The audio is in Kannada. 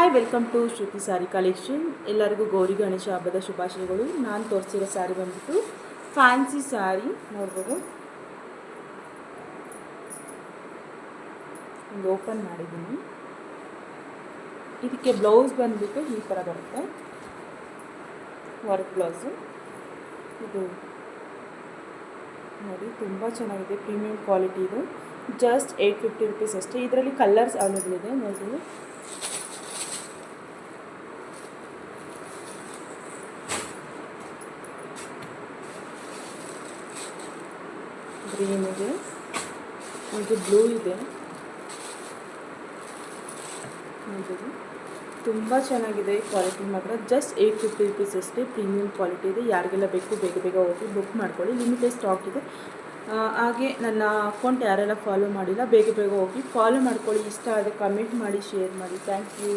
Hi, welcome to Shruti sari collection. ಎಲ್ಲರಿಗೂ ಗೌರಿ ಗಣೇಶ ಹಬ್ಬದ ಶುಭಾಶಯಗಳು. ನಾನು ತೋರಿಸಿರೋ ಸ್ಯಾರಿ ಬಂದ್ಬಿಟ್ಟು ಫ್ಯಾನ್ಸಿ ಸ್ಯಾರಿ ನೋಡ್ಬೋದು. ಒಂದು ಓಪನ್ ಮಾಡಿದ್ದೀನಿ. ಇದಕ್ಕೆ ಬ್ಲೌಸ್ ಬಂದ್ಬಿಟ್ಟು ಈ ಥರ ಬರುತ್ತೆ, ವರ್ಕ್ ಬ್ಲೌಸು. ಇದು ನೋಡಿ, ತುಂಬ ಚೆನ್ನಾಗಿದೆ, ಪ್ರೀಮಿಯಂ ಕ್ವಾಲಿಟಿ. ಇದು ಜಸ್ಟ್ 850 ರುಪೀಸ್ ಅಷ್ಟೇ. ಇದರಲ್ಲಿ ಕಲರ್ಸ್ ಅವೈಲೇಬಲ್ ಇದೆ ನೋಡಿ. ಗ್ರೀನ್ ಇದೆ, ಇದು ಬ್ಲೂ ಇದೆ ನೋಡಿ. ತುಂಬ ಚೆನ್ನಾಗಿದೆ, ಕ್ವಾಲಿಟಿ ಮಾತ್ರ ಜಸ್ಟ್ 850 ರುಪೀಸ್ ಅಷ್ಟೇ. ಪ್ರೀಮಿಯಂ ಕ್ವಾಲಿಟಿ ಇದೆ. ಯಾರಿಗೆಲ್ಲ ಬೇಕು ಬೇಗ ಬೇಗ ಹೋಗಿ ಬುಕ್ ಮಾಡ್ಕೊಳ್ಳಿ, ಲಿಮಿಟೆಡ್ ಸ್ಟಾಕ್ ಇದೆ. ಹಾಗೆ ನನ್ನ ಅಕೌಂಟ್ ಯಾರೆಲ್ಲ ಫಾಲೋ ಮಾಡಿಲ್ಲ ಬೇಗ ಬೇಗ ಹೋಗಿ ಫಾಲೋ ಮಾಡ್ಕೊಳ್ಳಿ. ಇಷ್ಟ ಆದರೆ ಕಮೆಂಟ್ ಮಾಡಿ, ಶೇರ್ ಮಾಡಿ. Thank you.